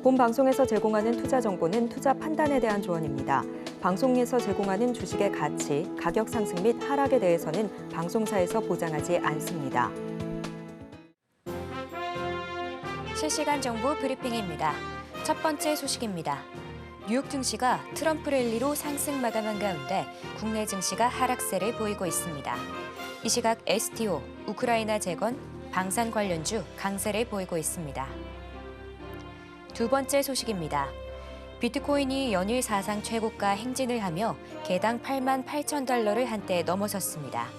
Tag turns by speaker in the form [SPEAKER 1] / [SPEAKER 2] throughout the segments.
[SPEAKER 1] 본 방송에서 제공하는 투자 정보는 투자 판단에 대한 조언입니다. 방송에서 제공하는 주식의 가치, 가격 상승 및 하락에 대해서는 방송사에서 보장하지 않습니다.
[SPEAKER 2] 실시간 정보 브리핑입니다. 첫 번째 소식입니다. 뉴욕 증시가 트럼프 랠리로 상승 마감한 가운데 국내 증시가 하락세를 보이고 있습니다. 이 시각 STO, 우크라이나 재건, 방산 관련주 강세를 보이고 있습니다. 두 번째 소식입니다. 비트코인이 연일 사상 최고가 행진을 하며 개당 8만 8천 달러를 한때 넘어섰습니다.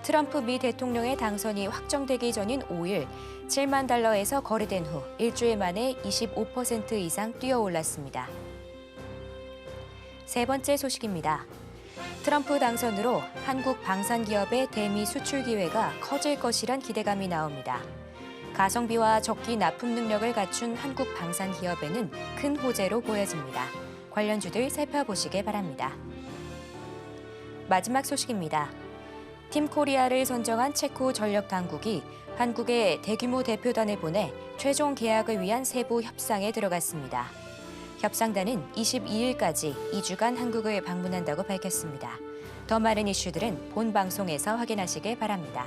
[SPEAKER 2] 트럼프 미 대통령의 당선이 확정되기 전인 5일 7만 달러에서 거래된 후 일주일 만에 25% 이상 뛰어올랐습니다. 세 번째 소식입니다. 트럼프 당선으로 한국 방산기업의 대미 수출 기회가 커질 것이란 기대감이 나옵니다. 가성비와 적기 납품 능력을 갖춘 한국 방산기업에는 큰 호재로 보여집니다. 관련주들 살펴보시기 바랍니다. 마지막 소식입니다. 팀 코리아를 선정한 체코 전력 당국이 한국에 대규모 대표단을 보내 최종 계약을 위한 세부 협상에 들어갔습니다. 협상단은 22일까지 2주간 한국을 방문한다고 밝혔습니다. 더 많은 이슈들은 본 방송에서 확인하시길 바랍니다.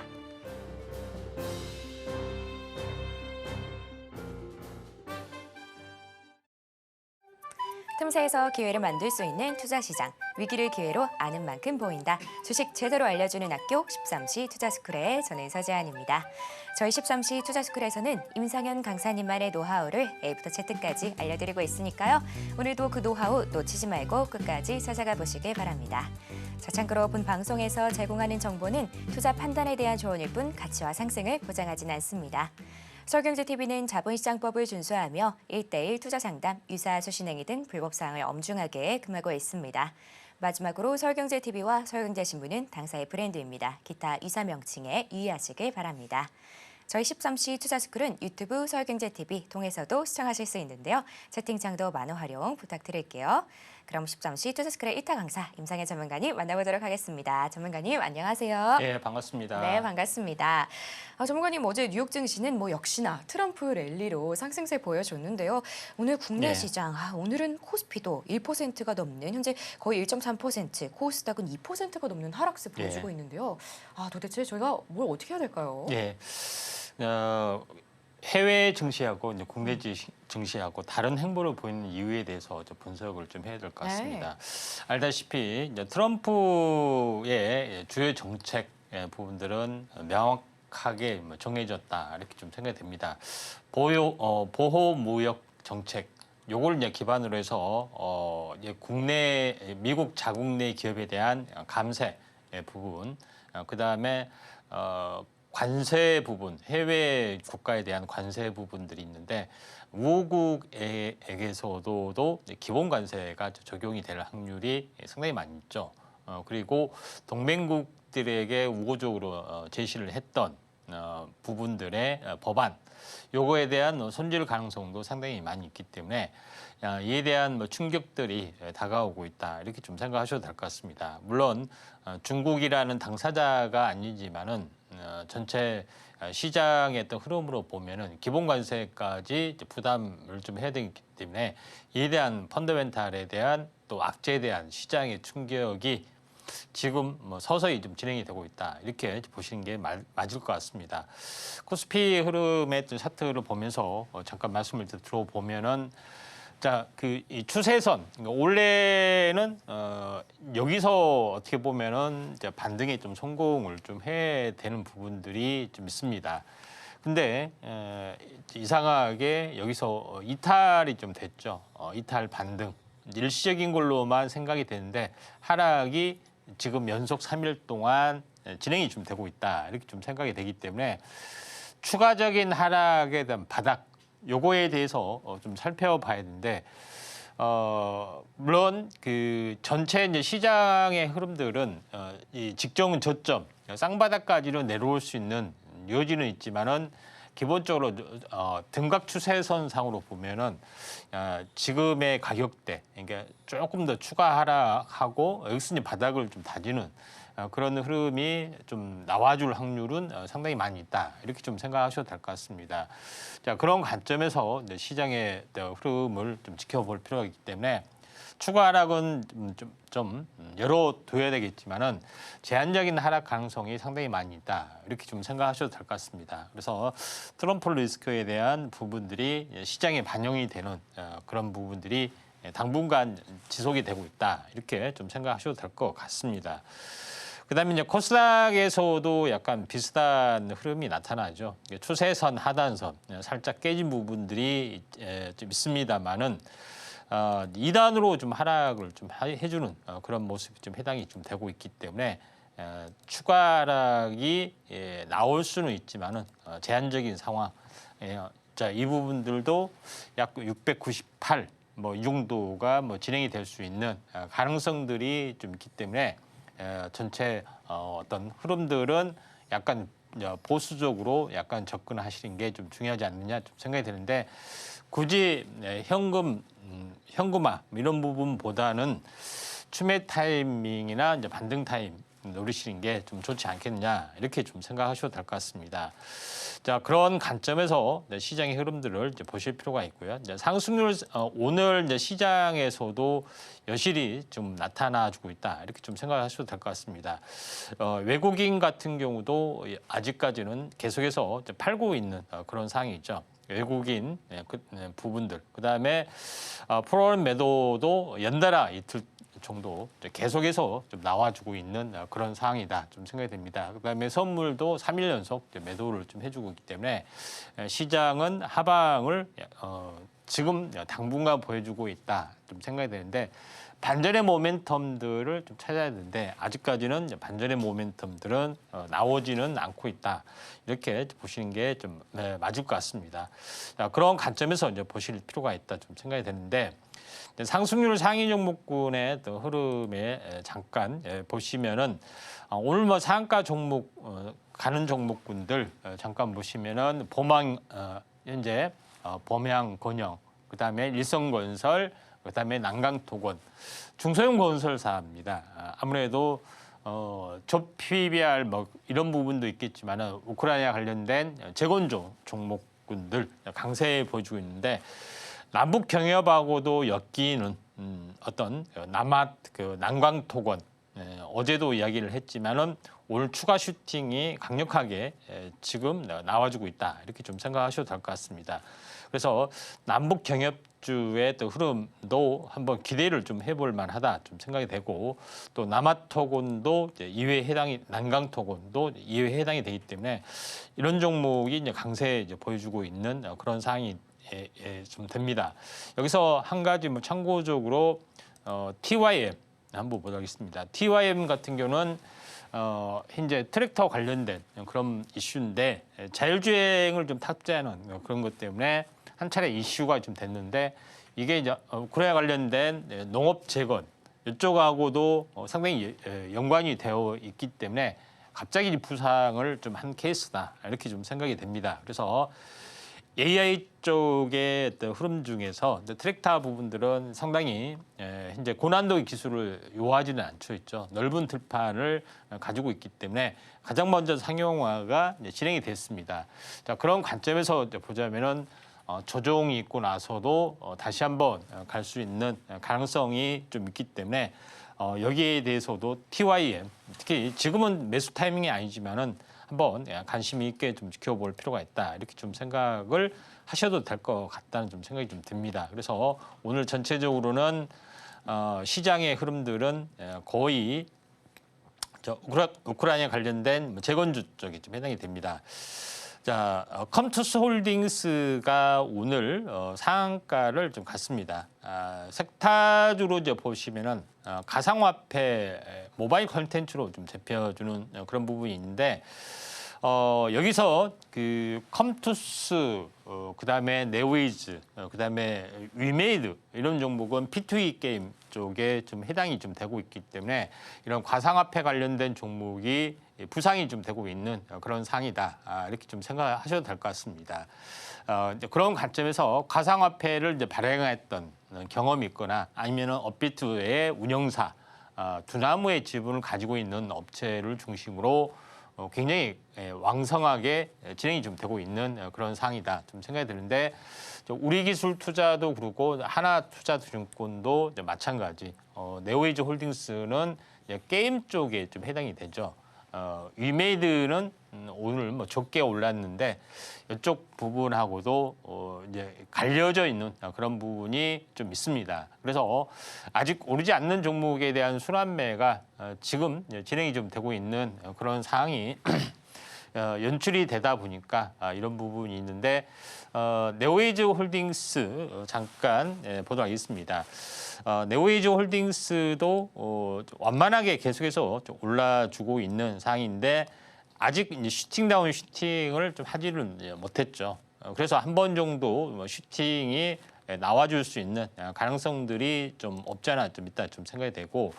[SPEAKER 2] 틈새에서 기회를 만들 수 있는 투자시장. 위기를 기회로 아는 만큼 보인다. 주식 제대로 알려주는 학교 13시 투자스쿨의 저는 서재한입니다. 저희 13시 투자스쿨에서는 임상현 강사님만의 노하우를 A부터 Z까지 알려드리고 있으니까요. 오늘도 그 노하우 놓치지 말고 끝까지 찾아가 보시길 바랍니다. 자, 참고로 본 방송에서 제공하는 정보는 투자 판단에 대한 조언일 뿐 가치와 상승을 보장하진 않습니다. 서울경제TV는 자본시장법을 준수하며 1:1 투자상담, 유사 수신행위 등 불법사항을 엄중하게 금하고 있습니다. 마지막으로 서울경제TV와 서울경제신문은 당사의 브랜드입니다. 기타 유사 명칭에 유의하시길 바랍니다. 저희 13시 투자스쿨은 유튜브 서울경제TV 통해서도 시청하실 수 있는데요. 채팅창도 많은 활용 부탁드릴게요. 그럼 13시 투자스쿨의 1타 강사 임상현 전문가님 만나보도록 하겠습니다. 전문가님 안녕하세요.
[SPEAKER 3] 네, 반갑습니다.
[SPEAKER 2] 네, 반갑습니다. 전문가님 어제 뉴욕 증시는 역시나 트럼프 랠리로 상승세 보여줬는데요. 오늘 국내 시장 오늘은 코스피도 1%가 넘는 현재 거의 1.3%, 코스닥은 2%가 넘는 하락세 보여주고 있는데요. 도대체 저희가 뭘 어떻게 해야 될까요?
[SPEAKER 3] 예. 해외 증시하고 이제 국내 증시하고 다른 행보를 보이는 이유에 대해서 분석을 좀 해야 될 것 같습니다. 알다시피 이제 트럼프의 주요 정책 부분들은 명확하게 정해졌다 이렇게 좀 생각이 됩니다. 보호 무역 정책 요걸 이제 기반으로 해서 이제 미국 자국 내 기업에 대한 감세 부분, 그다음에 관세 부분, 해외 국가에 대한 관세 부분들이 있는데 우호국에게서도 기본 관세가 적용이 될 확률이 상당히 많이 있죠. 그리고 동맹국들에게 우호적으로 제시를 했던 부분들의 법안, 요거에 대한 손질 가능성도 상당히 많이 있기 때문에 이에 대한 충격들이 다가오고 있다 이렇게 좀 생각하셔도 될 것 같습니다. 물론 중국이라는 당사자가 아니지만은 전체 시장의 어떤 흐름으로 보면은 기본 관세까지 부담을 좀 해야 되기 때문에 이에 대한 펀더멘탈에 대한 또 악재에 대한 시장의 충격이 지금 서서히 좀 진행이 되고 있다 이렇게 보시는 게 맞을 것 같습니다. 코스피 흐름의 차트를 보면서 잠깐 말씀을 들어보면은 이 추세선 원래는 여기서 어떻게 보면은 이제 반등에 좀 성공을 좀 해야 되는 부분들이 좀 있습니다. 근데 이상하게 여기서 이탈이 좀 됐죠. 이탈 반등 일시적인 걸로만 생각이 되는데 하락이 지금 연속 3일 동안 진행이 좀 되고 있다 이렇게 좀 생각이 되기 때문에 추가적인 하락에 대한 바닥 요거에 대해서 좀 살펴봐야 되는데 물론 그 전체 이제 시장의 흐름들은 이 직전 저점 쌍바닥까지로 내려올 수 있는 여지는 있지만은 기본적으로 등각 추세선상으로 보면은 지금의 가격대, 그러니까 조금 더 추가 하락하고 여기서 이제 바닥을 좀 다지는 그런 흐름이 좀 나와줄 확률은 상당히 많이 있다. 이렇게 좀 생각하셔도 될 것 같습니다. 자, 그런 관점에서 이제 시장의 흐름을 좀 지켜볼 필요가 있기 때문에 추가 하락은 좀 열어둬야 되겠지만은 제한적인 하락 가능성이 상당히 많이 있다. 이렇게 좀 생각하셔도 될 것 같습니다. 그래서 트럼프 리스크에 대한 부분들이 시장에 반영이 되는 그런 부분들이 당분간 지속이 되고 있다. 이렇게 좀 생각하셔도 될 것 같습니다. 그다음에 이제 코스닥에서도 약간 비슷한 흐름이 나타나죠. 추세선, 하단선 살짝 깨진 부분들이 좀 있습니다만은 2단으로 좀 하락을 좀 해주는 그런 모습이 좀 해당이 좀 되고 있기 때문에 추가 하락이 나올 수는 있지만은 제한적인 상황. 자, 이 부분들도 약 698 뭐 이 정도가 뭐 진행이 될 수 있는 가능성들이 좀 있기 때문에 전체 어떤 흐름들은 약간 보수적으로 약간 접근하시는 게 좀 중요하지 않느냐 좀 생각이 드는데 굳이 현금화 이런 부분보다는 추매 타이밍이나 이제 반등 타임 노리시는 게 좀 좋지 않겠느냐 이렇게 좀 생각하셔도 될 것 같습니다. 자, 그런 관점에서 시장의 흐름들을 이제 보실 필요가 있고요. 이제 상승률 오늘 이제 시장에서도 여실히 좀 나타나주고 있다 이렇게 좀 생각하셔도 될 것 같습니다. 외국인 같은 경우도 아직까지는 계속해서 이제 팔고 있는 그런 상황이 있죠. 외국인 부분들 그다음에 프로그램 매도도 연달아 이틀 정도 계속해서 좀 나와주고 있는 그런 상황이다 좀 생각이 됩니다. 그다음에 선물도 3일 연속 매도를 좀 해주고 있기 때문에 시장은 하방을 지금 당분간 보여주고 있다 좀 생각이 되는데 반전의 모멘텀들을 좀 찾아야 되는데 아직까지는 반전의 모멘텀들은 나오지는 않고 있다 이렇게 보시는 게 좀 맞을 것 같습니다. 자, 그런 관점에서 이제 보실 필요가 있다 좀 생각이 되는데. 상승률 상위 종목군의 또 흐름에 잠깐 보시면은 오늘 뭐 상한가 종목 가는 종목군들 잠깐 보시면은 범항 현재 범양 건영 그다음에 일성건설 그다음에 난강토건 중소형 건설사입니다. 아무래도 저 PBR 뭐 이런 부분도 있겠지만은 우크라이나 관련된 재건조 종목군들 강세 보여주고 있는데. 남북 경협하고도 엮이는 어떤 난강토건 어제도 이야기를 했지만은 오늘 추가 슈팅이 강력하게 지금 나와주고 있다 이렇게 좀 생각하셔도 될 것 같습니다. 그래서 남북 경협주의 또 흐름도 한번 기대를 좀 해볼 만하다 좀 생각이 되고 또 남아토건도 이외에 해당이 난강토건도 이외에 해당이 되기 때문에 이런 종목이 이제 강세 이제 보여주고 있는 그런 상황이. 좀 됩니다. 여기서 한 가지 뭐 참고적으로 TYM 한번 보도록 하겠습니다. TYM 같은 경우는 현재 트랙터 관련된 그런 이슈인데 자율주행을 좀 탑재하는 그런 것 때문에 한 차례 이슈가 좀 됐는데 이게 이제 우크라이나 관련된 농업 재건 이쪽하고도 상당히 연관이 되어 있기 때문에 갑자기 부상을 좀 한 케이스다 이렇게 좀 생각이 됩니다. 그래서 AI 쪽의 흐름 중에서 트랙터 부분들은 상당히 현재 고난도의 기술을 요하지는 않죠. 있죠. 넓은 들판을 가지고 있기 때문에 가장 먼저 상용화가 진행이 됐습니다. 자, 그런 관점에서 보자면은 조정이 있고 나서도 다시 한번 갈 수 있는 가능성이 좀 있기 때문에 여기에 대해서도 TYM 특히 지금은 매수 타이밍이 아니지만은 한번 관심 있게 좀 지켜볼 필요가 있다 이렇게 좀 생각을 하셔도 될 것 같다는 좀 생각이 좀 듭니다. 그래서 오늘 전체적으로는 시장의 흐름들은 거의 우크라이나 관련된 재건주 쪽에 좀 해당이 됩니다. 자, 컴투스 홀딩스가 오늘 상한가를 좀 갔습니다. 섹타주로 이제 보시면은 가상화폐 모바일 콘텐츠로 좀 잡혀주는 그런 부분이 있는데 여기서 그 컴투스 그다음에 네오이즈 그다음에 위메이드 이런 종목은 P2E 게임 쪽에 좀 해당이 좀 되고 있기 때문에 이런 가상화폐 관련된 종목이 부상이 좀 되고 있는 그런 상이다 이렇게 좀 생각하셔도 될 것 같습니다. 그런 관점에서 가상화폐를 이제 발행했던 경험이 있거나 아니면은 업비트의 운영사 두나무의 지분을 가지고 있는 업체를 중심으로 굉장히 왕성하게 진행이 좀 되고 있는 그런 상황이다 좀 생각이 드는데 우리기술투자도 그렇고 하나투자증권도 마찬가지. 네오에이지 홀딩스는 게임 쪽에 좀 해당이 되죠. 위메이드는 오늘 뭐 적게 올랐는데 이쪽 부분하고도 이제 갈려져 있는 그런 부분이 좀 있습니다. 그래서 아직 오르지 않는 종목에 대한 순환매가 지금 진행이 좀 되고 있는 그런 상황이 연출이 되다 보니까 이런 부분이 있는데 네오에이지 홀딩스 잠깐 보도록 하겠습니다. 네오에이지 홀딩스도 완만하게 계속해서 좀 올라주고 있는 상황인데 아직 이제 슈팅다운 슈팅을 좀 하지는 못했죠. 그래서 한 번 정도 슈팅이 나와줄 수 있는 가능성들이 좀 없지 않아 좀 있다 좀 생각이 되고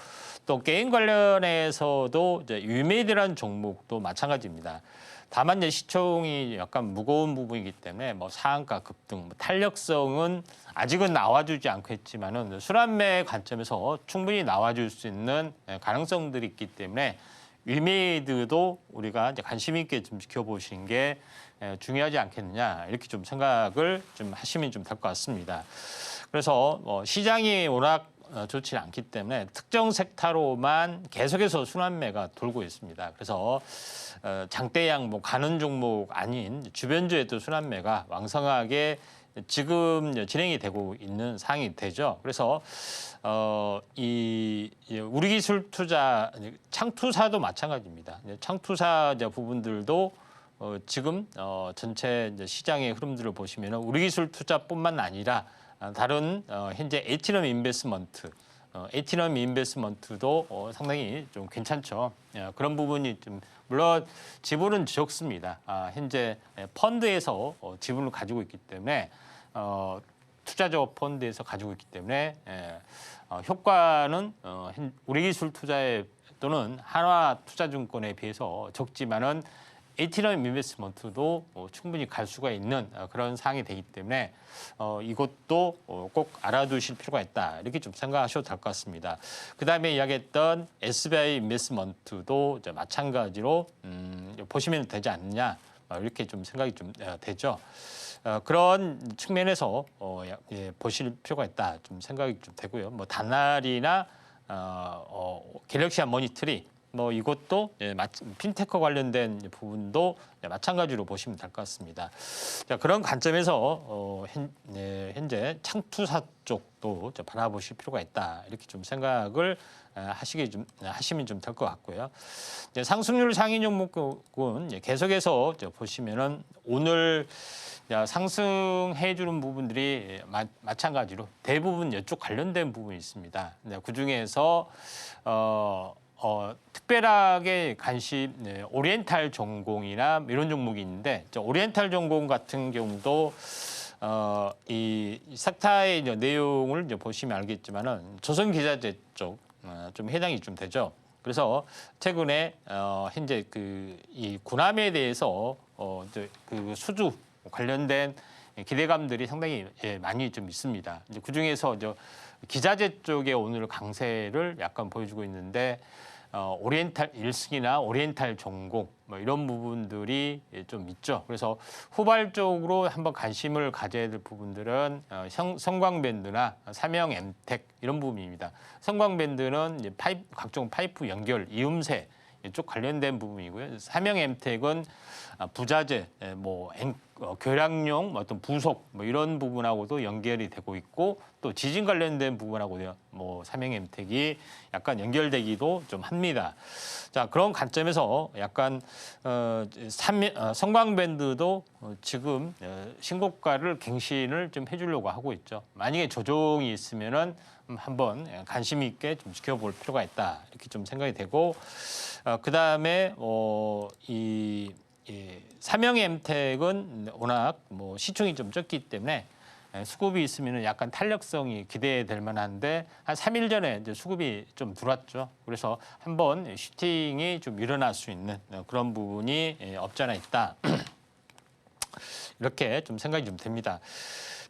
[SPEAKER 3] 또 게임 관련해서도 이제 유메이드라는 종목도 마찬가지입니다. 다만 이제 시총이 약간 무거운 부분이기 때문에 뭐 상한가 급등, 탄력성은 아직은 나와주지 않겠지만은 순환매 관점에서 충분히 나와줄 수 있는 가능성들이 있기 때문에 위메이드도 우리가 이제 관심 있게 좀 지켜보시는 게 중요하지 않겠느냐 이렇게 좀 생각을 좀 하시면 좀 될 것 같습니다. 그래서 시장이 워낙 좋지 않기 때문에 특정 섹터로만 계속해서 순환매가 돌고 있습니다. 그래서 장대양 뭐 가는 종목 아닌 주변주에도 순환매가 왕성하게 지금 진행이 되고 있는 상황이 되죠. 그래서 이 우리기술투자 창투사도 마찬가지입니다. 창투사 부분들도 지금 전체 이제 시장의 흐름들을 보시면 우리기술투자뿐만 아니라 다른 현재 에티넘 인베스먼트도 상당히 좀 괜찮죠. 그런 부분이 좀 물론 지분은 적습니다. 현재 펀드에서 지분을 가지고 있기 때문에 투자적 펀드에서 가지고 있기 때문에 효과는 우리기술투자에 또는 한화투자증권에 비해서 적지만은 에티넘 인베스먼트도 충분히 갈 수가 있는 그런 상황이 되기 때문에 이것도 꼭 알아두실 필요가 있다. 이렇게 좀 생각하셔도 될 것 같습니다. 그다음에 이야기했던 SBI 인베스먼트도 마찬가지로 보시면 되지 않느냐. 이렇게 좀 생각이 좀 되죠. 그런 측면에서 보실 필요가 있다. 좀 생각이 좀 되고요. 뭐 단날이나 갤럭시아 모니터리 뭐 이것도 핀테크 관련된 부분도 마찬가지로 보시면 될 것 같습니다. 자, 그런 관점에서 현재 창투사 쪽도 바라보실 필요가 있다. 이렇게 좀 생각을 하시면 좀 될 것 같고요. 상승률 상위 종목은 계속해서 보시면은 오늘 상승해 주는 부분들이 마찬가지로 대부분 이쪽 관련된 부분이 있습니다. 그 중에서 특별하게 관심 오리엔탈 전공이나 이런 종목이 있는데 오리엔탈 전공 같은 경우도 이 섹터의 내용을 보시면 알겠지만은 조선기자재 쪽 좀 해당이 좀 되죠. 그래서 최근에 현재 이 군함에 대해서 그 수주 관련된 기대감들이 상당히 많이 좀 있습니다. 그 중에서 기자재 쪽에 오늘 강세를 약간 보여주고 있는데 오리엔탈 1승이나 오리엔탈 전공 뭐 이런 부분들이 좀 있죠. 그래서 후발적으로 한번 관심을 가져야 될 부분들은 성광밴드나 삼형 엠텍 이런 부분입니다. 성광밴드는 이제 각종 파이프 연결, 이음새 이쪽 관련된 부분이고요. 삼형 엠텍은 부자재, 교량용 어떤 부속 이런 부분하고도 연결이 되고 있고 또 지진 관련된 부분하고도 삼형 엠텍이 약간 연결되기도 좀 합니다. 자, 그런 관점에서 약간 성광밴드도 지금 신고가를 갱신을 좀 해주려고 하고 있죠. 만약에 조정이 있으면은 한번 관심 있게 좀 지켜볼 필요가 있다 이렇게 좀 생각이 되고 그 다음에 이 삼형 엠텍은 워낙 시총이 좀 적기 때문에 수급이 있으면 약간 탄력성이 기대될 만한데 한 3일 전에 이제 수급이 좀 들어왔죠. 그래서 한번 슈팅이 좀 일어날 수 있는 그런 부분이 없지 않아 있다. 이렇게 좀 생각이 좀 됩니다.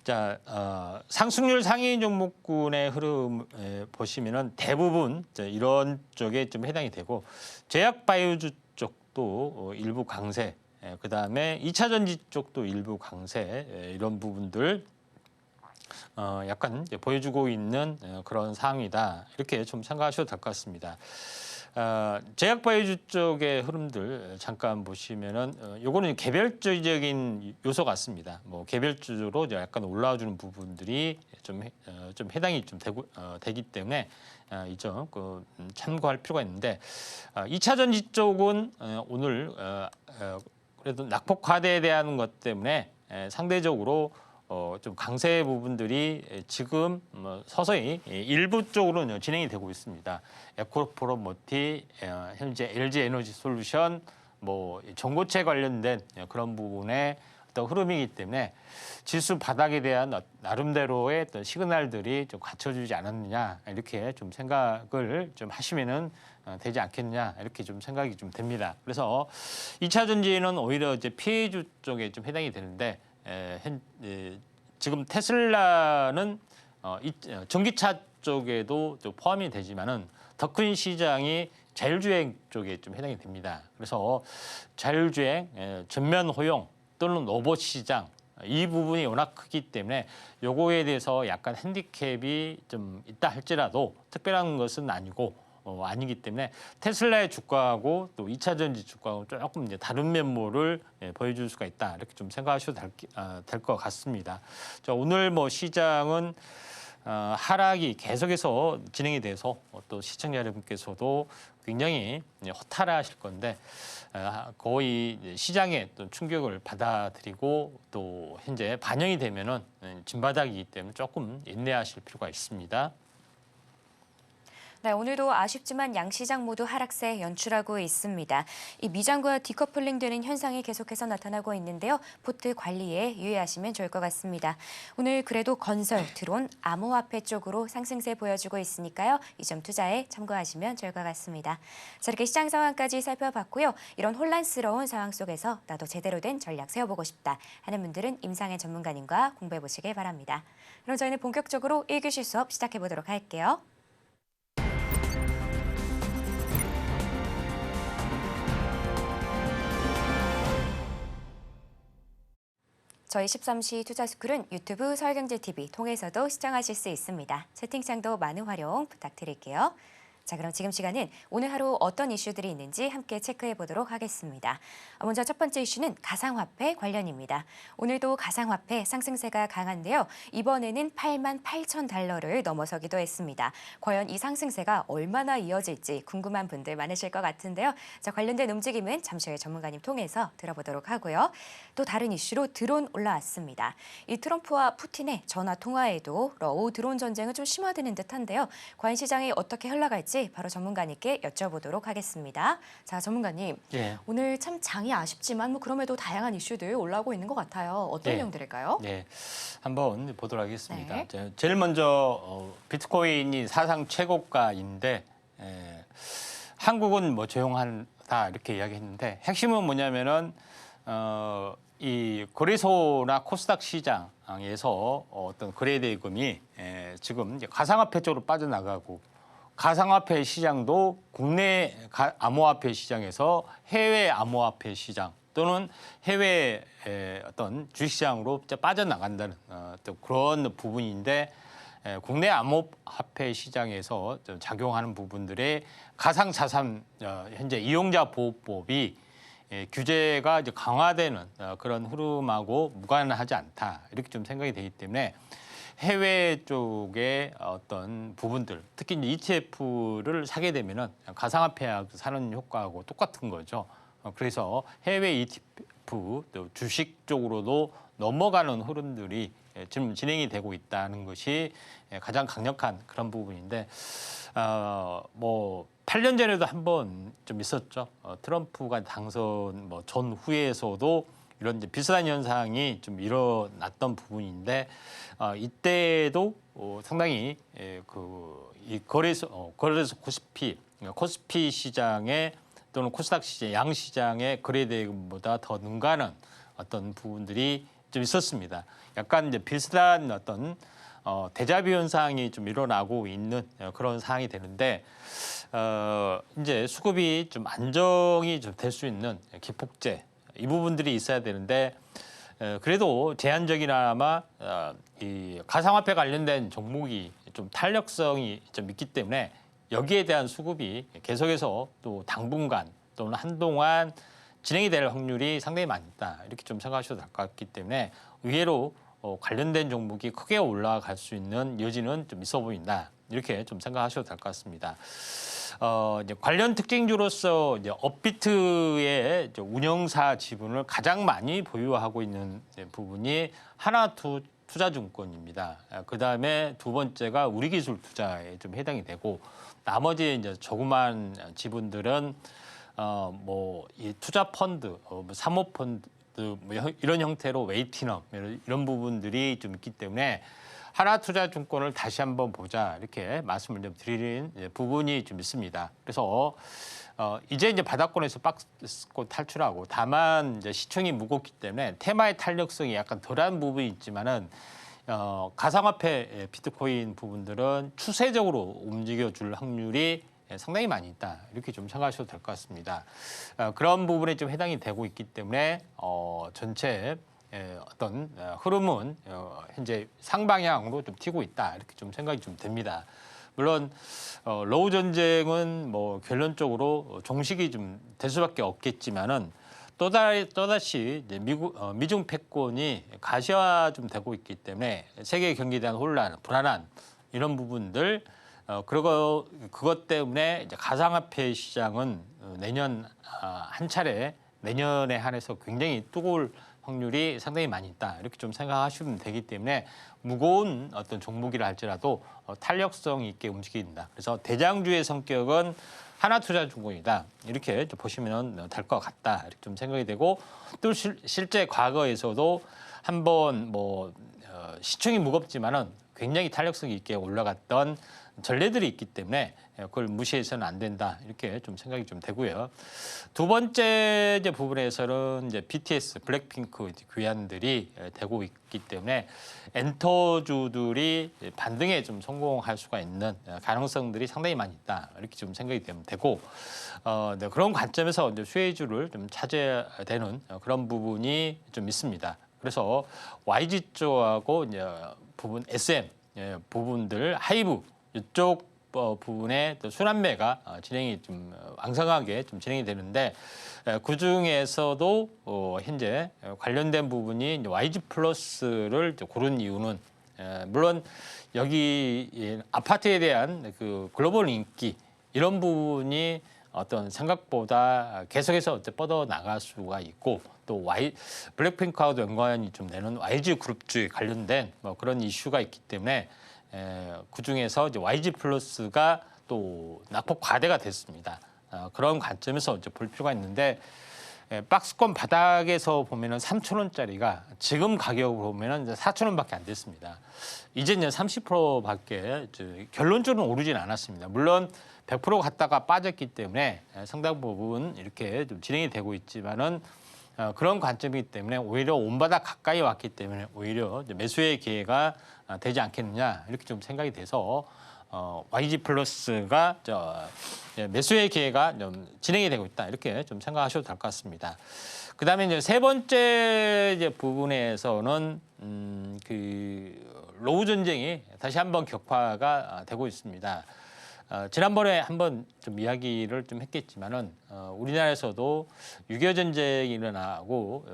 [SPEAKER 3] 자, 상승률 상위 종목군의 흐름 보시면은 대부분 이런 쪽에 좀 해당이 되고 제약 바이오주 쪽도 일부 강세, 그다음에 2차 전지 쪽도 일부 강세 이런 부분들 약간 이제 보여주고 있는 그런 상황이다. 이렇게 좀 생각하셔도 될 것 같습니다. 제약 바이오주 쪽의 흐름들 잠깐 보시면은 요거는 개별적인 요소 같습니다. 뭐 개별주로 약간 올라와주는 부분들이 좀 해당이 좀 되기 때문에 이 점 참고할 필요가 있는데 2차 전지 쪽은 오늘 그래도 낙폭과대에 대한 것 때문에 상대적으로 좀 강세 부분들이 지금 서서히 일부 쪽으로 진행이 되고 있습니다. 에코프로모티, 현재 LG 에너지 솔루션, 뭐 전고체 관련된 그런 부분의 어떤 흐름이기 때문에 지수 바닥에 대한 나름대로의 어떤 시그널들이 좀 갖춰주지 않았느냐 이렇게 좀 생각을 좀 하시면은 되지 않겠느냐 이렇게 좀 생각이 좀 됩니다. 그래서 2차 전지는 오히려 이제 피해주 쪽에 좀 해당이 되는데 지금 테슬라는 전기차 쪽에도 좀 포함이 되지만은 더 큰 시장이 자율주행 쪽에 좀 해당이 됩니다. 그래서 자율주행, 전면 호용 또는 로봇 시장 이 부분이 워낙 크기 때문에 요거에 대해서 약간 핸디캡이 좀 있다 할지라도 특별한 것은 아니고 아니기 때문에 테슬라의 주가하고 또 2차 전지 주가하고 조금 이제 다른 면모를 보여줄 수가 있다 이렇게 좀 생각하셔도 될 것 같습니다. 자, 오늘 뭐 시장은 하락이 계속해서 진행이 돼서 또 시청자 여러분께서도 굉장히 허탈하실 건데 거의 시장의 또 충격을 받아들이고 또 현재 반영이 되면은 진바닥이기 때문에 조금 인내하실 필요가 있습니다.
[SPEAKER 2] 네, 오늘도 아쉽지만 양시장 모두 하락세 연출하고 있습니다. 이 미장과 디커플링되는 현상이 계속해서 나타나고 있는데요. 포트 관리에 유의하시면 좋을 것 같습니다. 오늘 그래도 건설, 드론, 암호화폐 쪽으로 상승세 보여주고 있으니까요. 이 점 투자에 참고하시면 좋을 것 같습니다. 자, 이렇게 시장 상황까지 살펴봤고요. 이런 혼란스러운 상황 속에서 나도 제대로 된 전략 세워보고 싶다 하는 분들은 임상현 전문가님과 공부해 보시길 바랍니다. 그럼 저희는 본격적으로 1교시 수업 시작해 보도록 할게요. 저희 13시 투자스쿨은 유튜브 서울경제TV 통해서도 시청하실 수 있습니다. 채팅창도 많은 활용 부탁드릴게요. 자, 그럼 지금 시간은 오늘 하루 어떤 이슈들이 있는지 함께 체크해 보도록 하겠습니다. 먼저 첫 번째 이슈는 가상화폐 관련입니다. 오늘도 가상화폐 상승세가 강한데요. 이번에는 88,000달러를 넘어서기도 했습니다. 과연 이 상승세가 얼마나 이어질지 궁금한 분들 많으실 것 같은데요. 자, 관련된 움직임은 잠시 후에 전문가님 통해서 들어보도록 하고요. 또 다른 이슈로 드론 올라왔습니다. 이 트럼프와 푸틴의 전화 통화에도 러우 드론 전쟁은 좀 심화되는 듯한데요. 과연 시장이 어떻게 흘러갈지 바로 전문가님께 여쭤보도록 하겠습니다. 자, 전문가님, 오늘 참 장이 아쉽지만 뭐 그럼에도 다양한 이슈들 올라오고 있는 것 같아요. 어떤 내용들일까요?
[SPEAKER 3] 네, 한번 보도록 하겠습니다.
[SPEAKER 2] 네.
[SPEAKER 3] 제일 먼저 비트코인이 사상 최고가인데 한국은 뭐 조용하다 이렇게 이야기했는데 핵심은 뭐냐면은 이 거래소나 코스닥 시장에서 어떤 거래 대금이 지금 이제 가상화폐 쪽으로 빠져나가고. 가상화폐 시장도 국내 암호화폐 시장에서 해외 암호화폐 시장 또는 해외 어떤 주식시장으로 빠져나간다는 또 그런 부분인데 국내 암호화폐 시장에서 작용하는 부분들의 가상자산 현재 이용자 보호법이 규제가 이제 강화되는 그런 흐름하고 무관하지 않다 이렇게 좀 생각이 되기 때문에 해외 쪽의 어떤 부분들, 특히 이제 ETF를 사게 되면은 가상화폐 사는 효과하고 똑같은 거죠. 그래서 해외 ETF, 또 주식 쪽으로도 넘어가는 흐름들이 지금 진행이 되고 있다는 것이 가장 강력한 그런 부분인데, 뭐 8년 전에도 한번 좀 있었죠. 트럼프가 당선 뭐 전후에서도 이런 이제 비슷한 현상이 좀 일어났던 부분인데 이때도 상당히 이 거래소 코스피 시장에 또는 코스닥 시장 양 시장의 거래 대금보다 더 능가하는 어떤 부분들이 좀 있었습니다. 약간 이제 비슷한 어떤 대자비 현상이 좀 일어나고 있는 그런 상황이 되는데 이제 수급이 좀 안정이 좀 될 수 있는 기폭제 이 부분들이 있어야 되는데 그래도 제한적이나마 이 가상화폐 관련된 종목이 좀 탄력성이 좀 있기 때문에 여기에 대한 수급이 계속해서 또 당분간 또는 한동안 진행이 될 확률이 상당히 많다. 이렇게 좀 생각하셔도 될 것 같기 때문에 의외로 관련된 종목이 크게 올라갈 수 있는 여지는 좀 있어 보인다. 이렇게 좀 생각하셔도 될 것 같습니다. 이제 관련 특징주로서 이제 업비트의 이제 운영사 지분을 가장 많이 보유하고 있는 부분이 하나투자증권입니다. 그 다음에 두 번째가 우리기술투자에 좀 해당이 되고 나머지 이제 조그만 지분들은 뭐 이 투자 펀드, 사모펀드 뭐 이런 형태로 웨이티넘 이런 부분들이 좀 있기 때문에 하나투자증권을 다시 한번 보자 이렇게 말씀을 좀 드리는 부분이 좀 있습니다. 그래서 이제 바닥권에서 박스권 탈출하고 다만 이제 시총이 무겁기 때문에 테마의 탄력성이 약간 덜한 부분이 있지만은 가상화폐 비트코인 부분들은 추세적으로 움직여줄 확률이 상당히 많이 있다. 이렇게 좀 생각하셔도 될 것 같습니다. 그런 부분에 좀 해당이 되고 있기 때문에 전체 어떤 흐름은 현재 상방향으로 좀 튀고 있다. 이렇게 좀 생각이 좀 됩니다. 물론 러우 전쟁은 뭐 결론적으로 종식이 좀 될 수밖에 없겠지만은 또다시 이제 미중 패권이 가시화 좀 되고 있기 때문에 세계 경기에 대한 혼란, 불안한 이런 부분들 그리고 그것 때문에 이제 가상화폐 시장은 내년 한 차례 내년에 한해서 굉장히 뜨거울 확률이 상당히 많이 있다. 이렇게 좀 생각하시면 되기 때문에 무거운 어떤 종목이라 할지라도 탄력성 있게 움직인다. 그래서 대장주의 성격은 하나투자증권이다. 이렇게 보시면 될 것 같다. 이렇게 좀 생각이 되고 또 실제 과거에서도 한번 뭐 시총이 무겁지만은 굉장히 탄력성 있게 올라갔던 전례들이 있기 때문에 그걸 무시해서는 안 된다 이렇게 좀 생각이 좀 되고요. 두 번째 이제 부분에서는 이제 BTS, 블랙핑크 귀환들이 되고 있기 때문에 엔터주들이 반등에 좀 성공할 수가 있는 가능성들이 상당히 많이 있다 이렇게 좀 생각이 되고 네, 그런 관점에서 이제 수혜주를 좀 찾아야 되는 그런 부분이 좀 있습니다. 그래서 YG 쪽하고 이제 부분 SM 부분들 하이브 이쪽 부분에 또 순환매가 진행이 좀 왕성하게 좀 진행이 되는데 그 중에서도 현재 관련된 부분이 이제 YG 플러스를 고른 이유는 물론 여기 아파트에 대한 그 글로벌 인기 이런 부분이 어떤 생각보다 계속해서 뻗어 나갈 수가 있고 또 블랙핑크하고도 연관이 좀 되는 YG 그룹주에 관련된 뭐 그런 이슈가 있기 때문에 그 중에서 이제 YG 플러스가 또 낙폭 과대가 됐습니다. 그런 관점에서 이제 볼 필요가 있는데 박스권 바닥에서 보면은 3,000원짜리가 지금 가격으로 보면은 이제 4,000원밖에 안 됐습니다. 이제 30%밖에 결론적으로는 오르진 않았습니다. 물론 100% 갔다가 빠졌기 때문에 상당 부분 이렇게 좀 진행이 되고 있지만은 그런 관점이기 때문에 오히려 온바닥 가까이 왔기 때문에 오히려 매수의 기회가 되지 않겠느냐 이렇게 좀 생각이 돼서 YG 플러스가 매수의 기회가 좀 진행이 되고 있다 이렇게 좀 생각하셔도 될 것 같습니다. 그다음에 이제 세 번째 이제 부분에서는 그 로우 전쟁이 다시 한번 격화가 되고 있습니다. 지난번에 한번 좀 이야기를 좀 했겠지만은 우리나라에서도 6.25 전쟁이 일어나고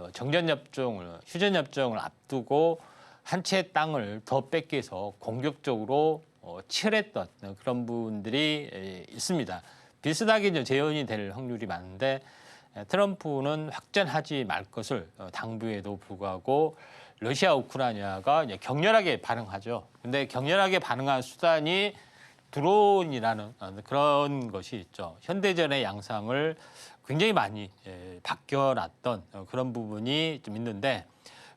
[SPEAKER 3] 휴전협정을 앞두고 한 채의 땅을 더 뺏기 위해서 공격적으로 치열했던 그런 부분들이 있습니다. 비슷하게 이제 재현이 될 확률이 많은데 트럼프는 확전하지 말 것을 당부에도 불구하고 러시아 우크라이나가 이제 격렬하게 반응하죠. 근데 격렬하게 반응한 수단이 드론이라는 그런 것이 있죠. 현대전의 양상을 굉장히 많이 바뀌어놨던 그런 부분이 좀 있는데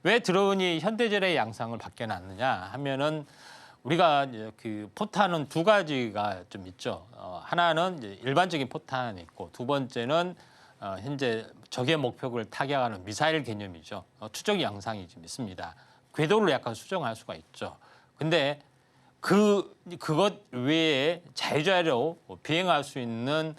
[SPEAKER 3] 왜 드론이 현대전의 양상을 바뀌어놨느냐 하면은 우리가 그 포탄은 두 가지가 좀 있죠. 하나는 이제 일반적인 포탄이 있고 두 번째는 현재 적의 목표를 타격하는 미사일 개념이죠. 추적 양상이 좀 있습니다. 궤도를 약간 수정할 수가 있죠. 근데 그것 외에 자유자재로 비행할 수 있는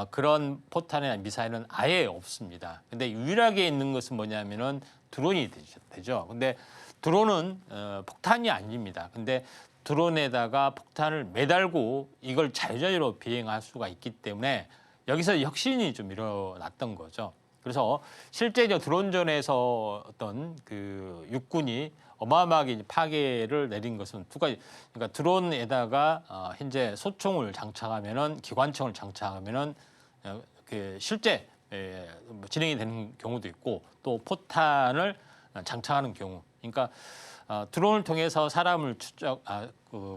[SPEAKER 3] 그런 포탄이나 미사일은 아예 없습니다. 근데 유일하게 있는 것은 뭐냐면은 드론이 되죠. 근데 드론은 폭탄이 아닙니다. 근데 드론에다가 폭탄을 매달고 이걸 자유자재로 비행할 수가 있기 때문에 여기서 혁신이 좀 일어났던 거죠. 그래서 실제 드론전에서 어떤 그 육군이 어마어마하게 파괴를 내린 것은 두 가지. 그러니까 드론에다가 현재 소총을 장착하면은 기관총을 장착하면은 그 실제 진행이 되는 경우도 있고 또 포탄을 장착하는 경우. 그러니까 드론을 통해서 사람을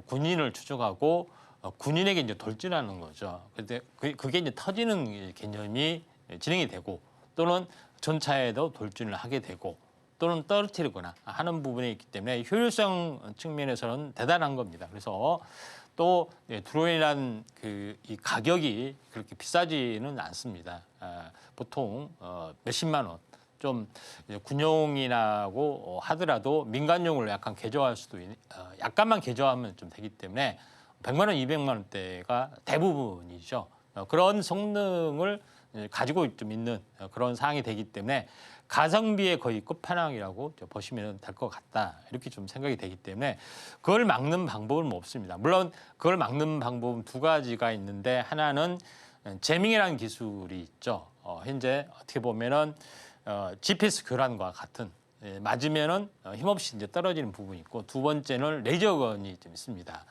[SPEAKER 3] 군인을 추적하고 군인에게 이제 돌진하는 거죠. 근데 그게 이제 터지는 개념이 진행이 되고 또는 전차에도 돌진을 하게 되고 또는 떨어뜨리거나 하는 부분이 있기 때문에 효율성 측면에서는 대단한 겁니다. 그래서 또 드론이란 이 가격이 그렇게 비싸지는 않습니다. 보통 몇십만 원. 좀 군용이라고 하더라도 민간용을 약간 개조할 수도 약간만 개조하면 좀 되기 때문에 100만 원, 200만 원대가 대부분이죠. 그런 성능을 가지고 좀 있는 그런 사항이 되기 때문에 가성비의 거의 끝판왕이라고 보시면 될 것 같다. 이렇게 좀 생각이 되기 때문에 그걸 막는 방법은 없습니다. 물론 그걸 막는 방법은 두 가지가 있는데 하나는 제밍이라는 기술이 있죠. 현재 어떻게 보면은 GPS 교란과 같은 맞으면은 힘없이 이제 떨어지는 부분이 있고 두 번째는 레이저건이 좀 있습니다.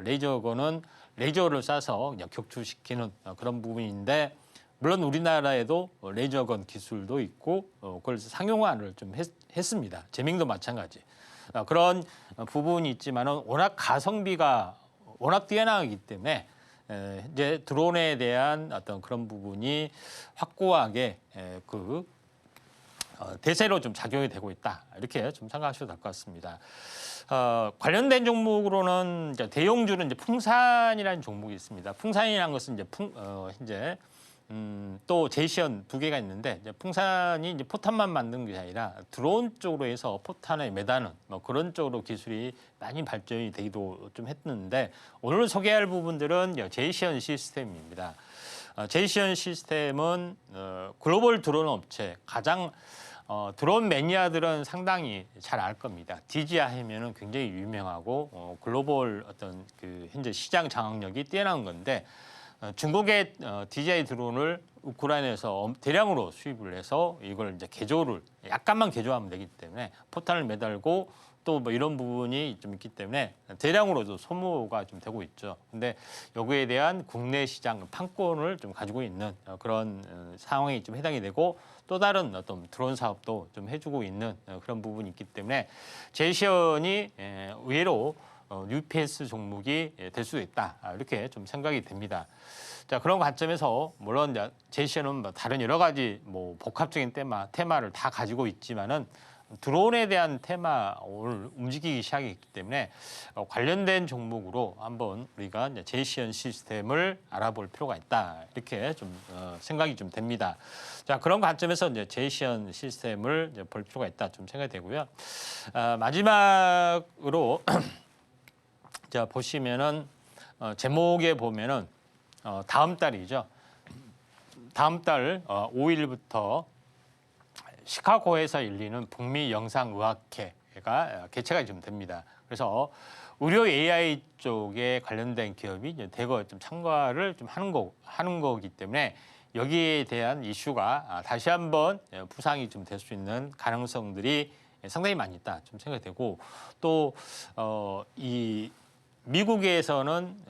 [SPEAKER 3] 레이저건은 레이저를 쏴서 격추시키는 그런 부분인데 물론 우리나라에도 레이저건 기술도 있고 그걸 상용화를 좀 했습니다. 제밍도 마찬가지. 그런 부분이 있지만은 워낙 가성비가 워낙 뛰어나기 때문에 이제 드론에 대한 어떤 그런 부분이 확고하게 대세로 좀 작용이 되고 있다. 이렇게 좀 생각하셔도 될 것 같습니다. 관련된 종목으로는 이제 대형주는 이제 풍산이라는 종목이 있습니다. 풍산이라는 것은 이제 또 제시언 두 개가 있는데 이제 풍산이 이제 포탄만 만드는 게 아니라 드론 쪽으로 해서 포탄에 매다는 뭐 그런 쪽으로 기술이 많이 발전이 되기도 좀 했는데 오늘 소개할 부분들은 제시언 시스템입니다. 제시언 시스템은 글로벌 드론 업체 가장 드론 매니아들은 상당히 잘 알 겁니다. DJI 하면은 굉장히 유명하고 글로벌 어떤 그 현재 시장 장악력이 뛰어난 건데 중국의 DJI 드론을 우크라이나에서 대량으로 수입을 해서 이걸 이제 개조를 약간만 개조하면 되기 때문에 포탄을 매달고 또 뭐 이런 부분이 좀 있기 때문에 대량으로도 소모가 좀 되고 있죠. 근데 여기에 대한 국내 시장 판권을 좀 가지고 있는 그런 상황이 좀 해당이 되고 또 다른 어떤 드론 사업도 좀 해주고 있는 그런 부분이 있기 때문에 제시언이 의외로 뉴페이스 종목이 될 수도 있다. 이렇게 좀 생각이 됩니다. 자, 그런 관점에서 물론 제시언은 뭐 다른 여러 가지 뭐 복합적인 테마를 다 가지고 있지만은 드론에 대한 테마 오늘 움직이기 시작했기 때문에 관련된 종목으로 한번 우리가 이제 제시언 시스템을 알아볼 필요가 있다. 이렇게 좀 생각이 좀 됩니다. 자, 그런 관점에서 이제 제시언 시스템을 이제 볼 필요가 있다. 좀 생각이 되고요. 마지막으로 자, 보시면은 제목에 보면은 다음 달이죠. 다음 달 5일부터 시카고에서 열리는 북미 영상의학회가 개최가 좀 됩니다. 그래서 의료 AI 쪽에 관련된 기업이 이제 대거 좀 참가를 좀 하는 거기 때문에 여기에 대한 이슈가 다시 한번 부상이 좀 될 수 있는 가능성들이 상당히 많이 있다 좀 생각이 되고 또 이 미국에서는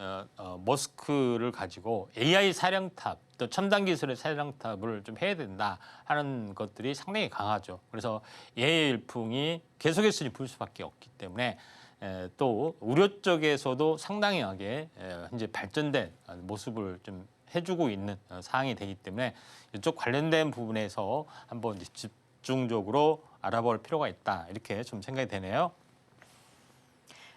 [SPEAKER 3] 머스크를 가지고 AI 사령탑 또 첨단 기술의 사령탑을 좀 해야 된다 하는 것들이 상당히 강하죠. 그래서 AI 열풍이 계속해서 불 수밖에 없기 때문에 또 우려 쪽에서도 상당하게 이제 발전된 모습을 좀 해주고 있는 상황이 되기 때문에 이쪽 관련된 부분에서 한번 집중적으로 알아볼 필요가 있다 이렇게 좀 생각이 되네요.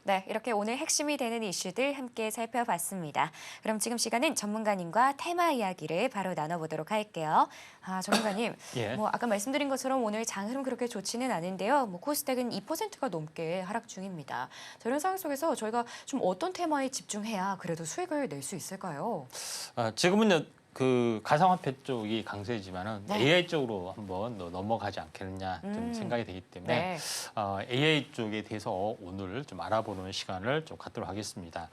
[SPEAKER 2] 네, 이렇게 오늘 핵심이 되는 이슈들 함께 살펴봤습니다. 그럼 지금 시간은 전문가님과 테마 이야기를 바로 나눠보도록 할게요. 전문가님,
[SPEAKER 3] 예.
[SPEAKER 2] 아까 말씀드린 것처럼 오늘 장 흐름 그렇게 좋지는 않은데요. 코스닥은 2%가 넘게 하락 중입니다. 이런 상황 속에서 저희가 좀 어떤 테마에 집중해야 그래도 수익을 낼 수 있을까요?
[SPEAKER 3] 지금은 그 가상화폐 쪽이 강세지만은
[SPEAKER 2] 네.
[SPEAKER 3] AI 쪽으로 한번 넘어가지 않겠느냐 좀 생각이 되기 때문에
[SPEAKER 2] 네.
[SPEAKER 3] AI 쪽에 대해서 오늘 좀 알아보는 시간을 좀 갖도록 하겠습니다.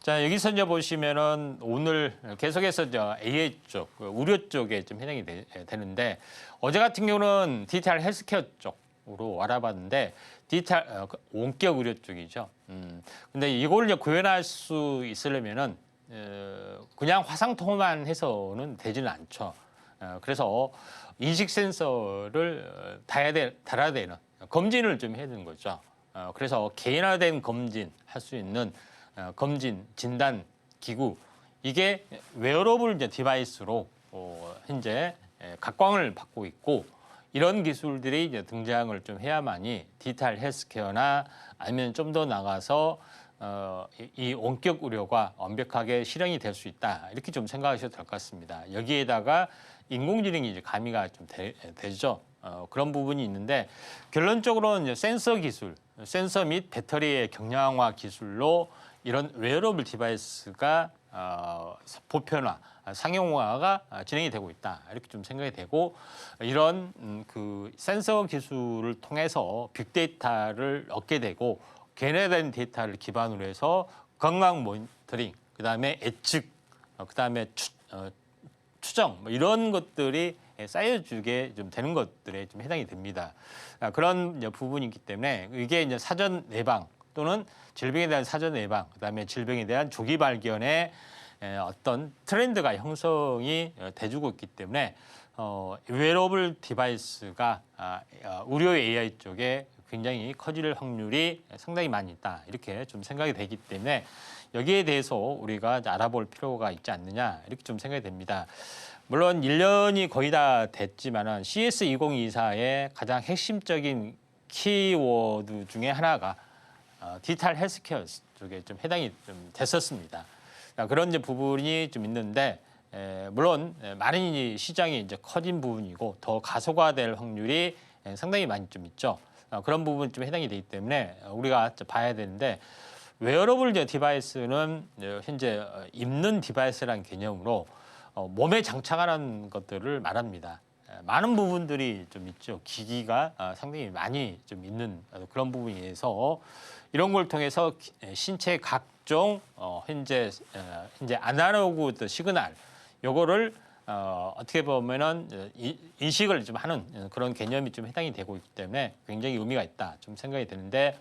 [SPEAKER 3] 자, 여기서 이제 보시면은 오늘 계속해서 AI 쪽, 우려 쪽에 좀 해당이 되는데 어제 같은 경우는 디지털 헬스케어 쪽으로 알아봤는데 디지털 원격 의료 쪽이죠. 근데 이걸 이제 구현할 수 있으려면은 그냥 화상통화만 해서는 되지는 않죠. 그래서 인식 센서를 달아야 되는 검진을 좀 해야 되는 거죠. 그래서 개인화된 검진 할 수 있는 검진 진단 기구 이게 웨어러블 이제 디바이스로 현재 각광을 받고 있고 이런 기술들이 이제 등장을 좀 해야만이 디지털 헬스케어나 아니면 좀 더 나가서 이 원격 의료가 완벽하게 실행이 될 수 있다 이렇게 좀 생각하셔도 될 것 같습니다. 여기에다가 인공지능이 이제 가미가 좀 되죠. 그런 부분이 있는데 결론적으로는 이제 센서 기술, 센서 및 배터리의 경량화 기술로 이런 웨어러블 디바이스가 보편화, 상용화가 진행이 되고 있다 이렇게 좀 생각이 되고 이런 그 센서 기술을 통해서 빅데이터를 얻게 되고 개인화된 데이터를 기반으로 해서 건강 모니터링, 그다음에 예측, 그다음에 추정 이런 것들이 쌓여주게 좀 되는 것들에 좀 해당이 됩니다. 그런 이제 부분이 있기 때문에 이게 이제 사전 예방 또는 질병에 대한 사전 예방, 그다음에 질병에 대한 조기 발견의 어떤 트렌드가 형성이 돼주고 있기 때문에 웨어러블 디바이스가 의료 AI 쪽에 굉장히 커질 확률이 상당히 많이 있다 이렇게 좀 생각이 되기 때문에 여기에 대해서 우리가 알아볼 필요가 있지 않느냐 이렇게 좀 생각이 됩니다. 물론 1년이 거의 다 됐지만은 CS 2024의 가장 핵심적인 키워드 중에 하나가 디지털 헬스케어 쪽에 좀 해당이 좀 됐었습니다. 그런 이제 부분이 좀 있는데 물론 많은 시장이 이제 커진 부분이고 더 가속화될 확률이 상당히 많이 좀 있죠. 그런 부분이 좀 해당이 되기 때문에 우리가 봐야 되는데 웨어러블 디바이스는 현재 입는 디바이스라는 개념으로 몸에 장착하는 것들을 말합니다. 많은 부분들이 좀 있죠. 기기가 상당히 많이 좀 있는 그런 부분에서 이런 걸 통해서 신체 각종 현재 아날로그 시그널 요거를 어떻게 보면은 인식을 좀 하는 그런 개념이 좀 해당이 되고 있기 때문에 굉장히 의미가 있다 좀 생각이 드는데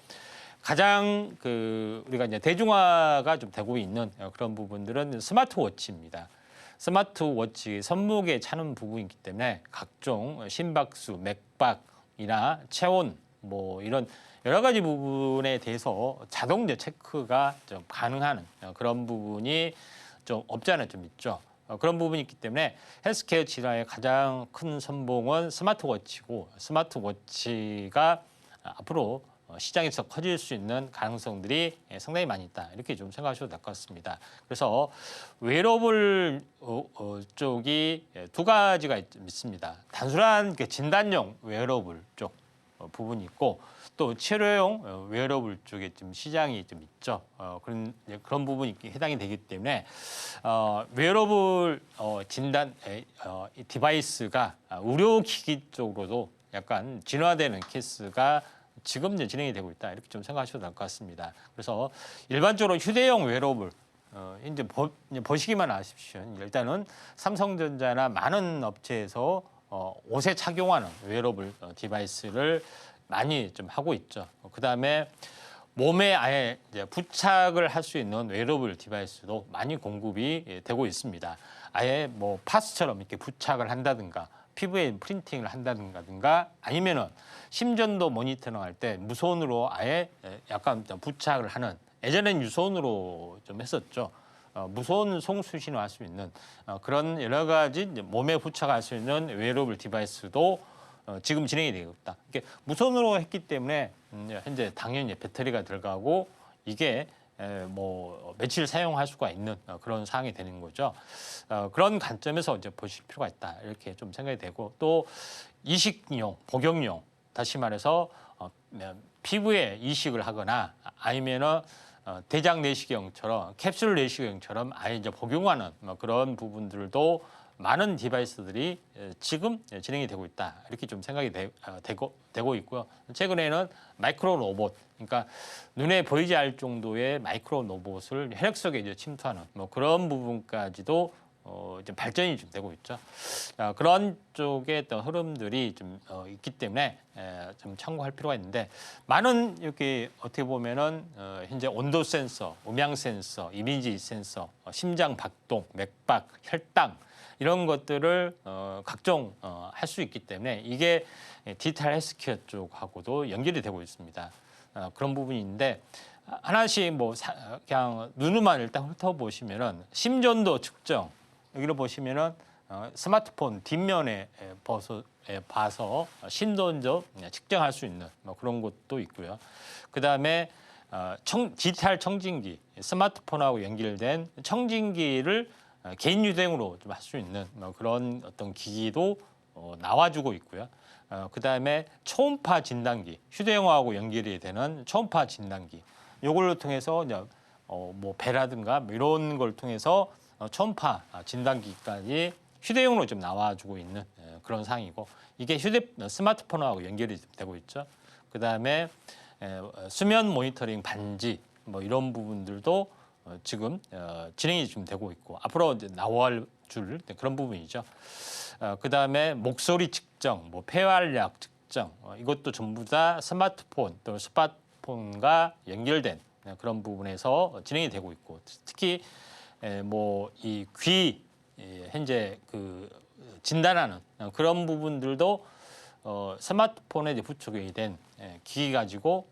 [SPEAKER 3] 가장 우리가 이제 대중화가 좀 되고 있는 그런 부분들은 스마트워치입니다. 스마트워치 손목에 차는 부분이기 때문에 각종 심박수, 맥박이나 체온 뭐 이런 여러 가지 부분에 대해서 자동 체크가 좀 가능한 그런 부분이 좀 없지 않아 좀 있죠. 그런 부분이 있기 때문에 헬스케어 진화의 가장 큰 선봉은 스마트워치고 스마트워치가 앞으로 시장에서 커질 수 있는 가능성들이 상당히 많이 있다. 이렇게 좀 생각하셔도 될 것 같습니다. 그래서 웨어러블 쪽이 두 가지가 있습니다. 단순한 진단용 웨어러블 쪽 부분이 있고 또 치료용 웨어러블 쪽에 좀 시장이 좀 있죠. 그런 부분이 해당이 되기 때문에 웨어러블 진단 디바이스가 의료기기 쪽으로도 약간 진화되는 케이스가 지금 이제 진행이 되고 있다 이렇게 좀 생각하셔도 될 것 같습니다. 그래서 일반적으로 휴대용 웨어러블 이제 보시기만 하십시오. 일단은 삼성전자나 많은 업체에서 옷에 착용하는 웨어러블 디바이스를 많이 좀 하고 있죠. 그다음에 몸에 아예 이제 부착을 할 수 있는 웨어러블 디바이스도 많이 공급이 되고 있습니다. 아예 뭐 파스처럼 이렇게 부착을 한다든가 피부에 프린팅을 한다든가 아니면은 심전도 모니터링 할 때 무선으로 아예 약간 부착을 하는 예전엔 유선으로 좀 했었죠. 무선 송수신을 할 수 있는 그런 여러 가지 몸에 부착할 수 있는 웨어러블 디바이스도 지금 진행이 되고 있다. 이게 무선으로 했기 때문에 현재 당연히 배터리가 들어가고 이게 뭐 며칠 사용할 수가 있는 그런 사항이 되는 거죠. 그런 관점에서 이제 보실 필요가 있다 이렇게 좀 생각이 되고 또 이식용, 복용용 다시 말해서 피부에 이식을 하거나 아니면은 대장 내시경처럼 캡슐 내시경처럼 아예 이제 복용하는 그런 부분들도 많은 디바이스들이 지금 진행이 되고 있다 이렇게 좀 생각이 되고 있고요. 최근에는 마이크로 로봇, 그러니까 눈에 보이지 않을 정도의 마이크로 로봇을 혈액 속에 이제 침투하는 뭐 그런 부분까지도 좀 발전이 좀 되고 있죠. 그런 쪽의 어떤 흐름들이 좀 있기 때문에 좀 참고할 필요가 있는데 많은 이렇게 어떻게 보면은 현재 온도 센서, 음향 센서, 이미지 센서, 심장 박동, 맥박, 혈당 이런 것들을 각종 할 수 있기 때문에 이게 디지털 헬스케어 쪽하고도 연결이 되고 있습니다. 그런 부분이 있는데 하나씩 뭐 그냥 눈으로만 일단 훑어보시면은 심전도 측정 여기로 보시면은 스마트폰 뒷면에 봐서 심전도 측정할 수 있는 뭐 그런 것도 있고요. 그 다음에 디지털 청진기, 스마트폰하고 연결된 청진기를 개인 유대용으로 좀 할 수 있는 그런 어떤 기기도 나와주고 있고요. 그 다음에 초음파 진단기, 휴대용하고 연결이 되는 초음파 진단기, 이걸로 통해서 이제 뭐 배라든가 뭐 이런 걸 통해서 초음파 진단기까지 휴대용으로 좀 나와주고 있는 그런 상황이고 이게 스마트폰하고 연결이 되고 있죠. 그 다음에 수면 모니터링 반지 뭐 이런 부분들도 지금 진행이 좀 되고 있고 앞으로 이제 나올 줄 그런 부분이죠. 그 다음에 목소리 측정, 뭐 폐활량 측정 이것도 전부 다 스마트폰 또 스마트폰과 연결된 그런 부분에서 진행이 되고 있고 특히 뭐 이 귀 현재 그 진단하는 그런 부분들도 스마트폰에 이제 부착이 된 기기 가지고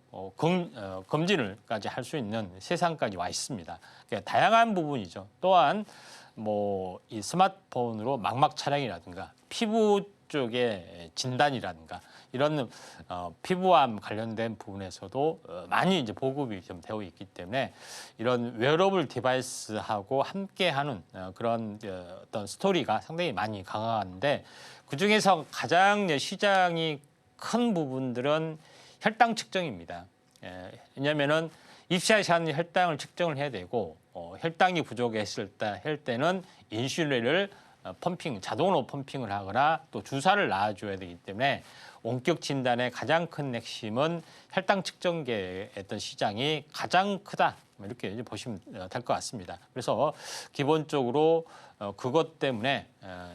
[SPEAKER 3] 검진을까지 할 수 있는 세상까지 와 있습니다. 그러니까 다양한 부분이죠. 또한 뭐 이 스마트폰으로 망막 촬영이라든가 피부 쪽의 진단이라든가 이런 피부암 관련된 부분에서도 많이 이제 보급이 좀 되어 있기 때문에 이런 웨어러블 디바이스하고 함께하는 그런 어떤 스토리가 상당히 많이 강한데 그 중에서 가장 시장이 큰 부분들은 혈당 측정입니다. 왜냐하면은 입시하는 혈당을 측정을 해야 되고 혈당이 부족했을 때는 인슐린을 펌핑, 자동으로 펌핑을 하거나 또 주사를 놔줘야 되기 때문에 원격 진단의 가장 큰 핵심은 혈당 측정계의 어떤 시장이 가장 크다. 이렇게 이제 보시면 될 것 같습니다. 그래서 기본적으로 그것 때문에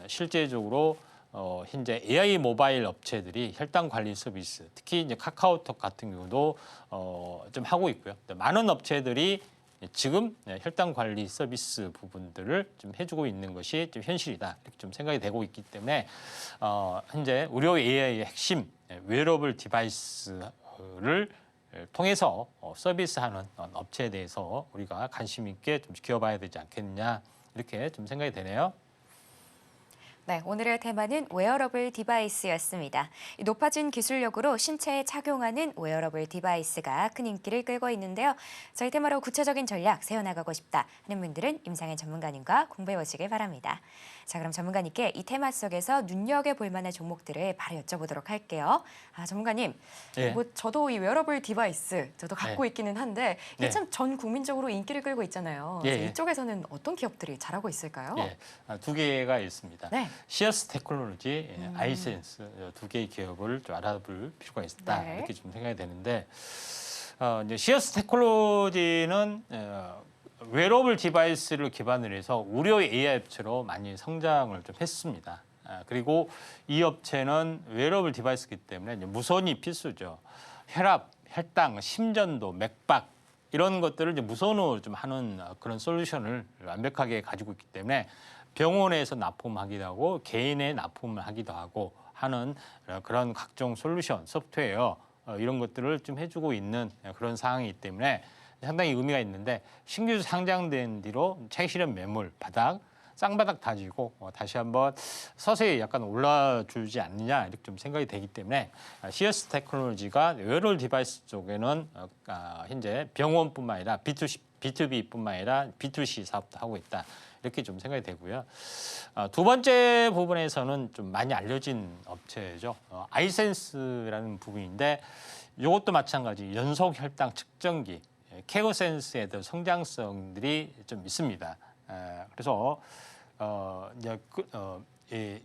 [SPEAKER 3] 실제적으로 현재 AI 모바일 업체들이 혈당 관리 서비스, 특히 이제 카카오톡 같은 경우도 좀 하고 있고요. 많은 업체들이 지금 혈당 관리 서비스 부분들을 좀 해주고 있는 것이 좀 현실이다 이렇게 좀 생각이 되고 있기 때문에 현재 의료 AI의 핵심 웨어러블 디바이스를 통해서 서비스하는 업체에 대해서 우리가 관심 있게 좀 지켜봐야 되지 않겠느냐 이렇게 좀 생각이 되네요.
[SPEAKER 2] 네, 오늘의 테마는 웨어러블 디바이스였습니다. 높아진 기술력으로 신체에 착용하는 웨어러블 디바이스가 큰 인기를 끌고 있는데요. 저희 테마로 구체적인 전략 세워나가고 싶다 하는 분들은 임상현 전문가님과 공부해 보시길 바랍니다. 자, 그럼 전문가님께 이 테마 속에서 눈여겨볼 만한 종목들을 바로 여쭤보도록 할게요. 전문가님,
[SPEAKER 3] 네.
[SPEAKER 2] 뭐 저도 이 웨어러블 디바이스 저도 갖고
[SPEAKER 3] 네.
[SPEAKER 2] 있기는 한데 이게 참 전 국민적으로 인기를 끌고 있잖아요.
[SPEAKER 3] 예.
[SPEAKER 2] 이쪽에서는 어떤 기업들이 잘하고 있을까요?
[SPEAKER 3] 예, 두 개가 있습니다.
[SPEAKER 2] 네.
[SPEAKER 3] 시어스 테크놀로지, 아이센스 두 개의 기업을 좀 알아볼 필요가 있다
[SPEAKER 2] 네.
[SPEAKER 3] 이렇게 좀 생각이 되는데 이제 시어스 테크놀로지는 웨어러블 디바이스를 기반으로 해서 의료 AI 업체로 많이 성장을 좀 했습니다. 그리고 이 업체는 웨어러블 디바이스이기 때문에 이제 무선이 필수죠. 혈압, 혈당, 심전도, 맥박 이런 것들을 이제 무선으로 좀 하는 그런 솔루션을 완벽하게 가지고 있기 때문에 병원에서 납품하기도 하고 개인에 납품을 하기도 하고 하는 그런 각종 솔루션, 소프트웨어 이런 것들을 좀 해주고 있는 그런 상황이기 때문에 상당히 의미가 있는데 신규 상장된 뒤로 차익 실현 매물 바닥 쌍바닥 다지고 다시 한번 서서히 약간 올라주지 않느냐 이렇게 좀 생각이 되기 때문에 시어스 테크놀로지가 웨어러블 디바이스 쪽에는 현재 병원뿐만 아니라 B2B뿐만 아니라 B2C 사업도 하고 있다. 이렇게 좀 생각이 되고요. 두 번째 부분에서는 좀 많이 알려진 업체죠. 아이센스라는 부분인데 이것도 마찬가지 연속 혈당 측정기, 케어센스에 대한 성장성들이 좀 있습니다. 그래서 이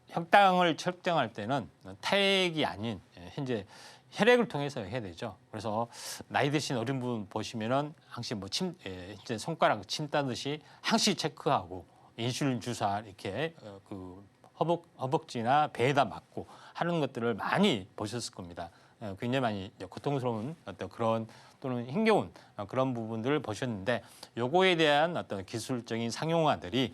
[SPEAKER 3] 혈당을 측정할 때는 타액이 아닌 현재 혈액을 통해서 해야 되죠. 그래서 나이 드신 어린 분 보시면은 항상 이제 손가락 침 따듯이 항시 체크하고 인슐린 주사 이렇게 그 허벅지나 배에다 맞고 하는 것들을 많이 보셨을 겁니다. 굉장히 많이 고통스러운 어떤 그런 또는 힘겨운 그런 부분들을 보셨는데 요거에 대한 어떤 기술적인 상용화들이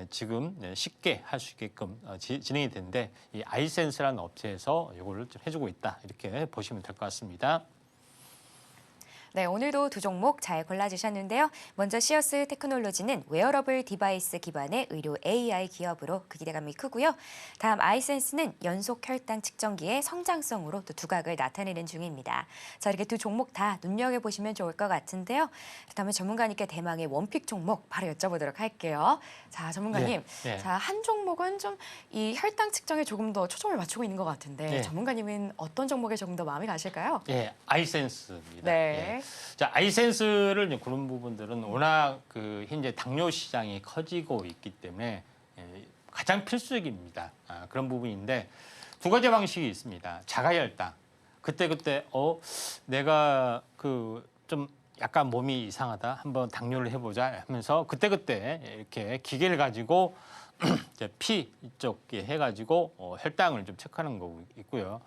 [SPEAKER 3] 지금 쉽게 할 수 있게끔 진행이 되는데 이 아이센스라는 업체에서 이거를 좀 해주고 있다 이렇게 보시면 될 것 같습니다.
[SPEAKER 2] 네, 오늘도 두 종목 잘 골라주셨는데요. 먼저 시어스 테크놀로지는 웨어러블 디바이스 기반의 의료 AI 기업으로 그 기대감이 크고요. 다음 아이센스는 연속 혈당 측정기의 성장성으로 또 두각을 나타내는 중입니다. 자, 이렇게 두 종목 다 눈여겨보시면 좋을 것 같은데요. 그렇다면 전문가님께 대망의 원픽 종목 바로 여쭤보도록 할게요. 자, 전문가님.
[SPEAKER 3] 네.
[SPEAKER 2] 자, 한 종목은 좀 이 혈당 측정에 조금 더 초점을 맞추고 있는 것 같은데
[SPEAKER 3] 네.
[SPEAKER 2] 전문가님은 어떤 종목에 조금 더 마음이 가실까요?
[SPEAKER 3] 예, 아이센스입니다.
[SPEAKER 2] 네.
[SPEAKER 3] 자, 아이센스를 이제 그런 부분들은 워낙 그 현재 당뇨 시장이 커지고 있기 때문에 가장 필수적입니다. 그런 부분인데 두 가지 방식이 있습니다. 자가혈당. 그때 내가 그 좀 약간 몸이 이상하다. 한번 당뇨를 해보자 하면서 그때 이렇게 기계를 가지고 이제 피 이쪽에 해가지고 혈당을 좀 체크하는 거 있고요.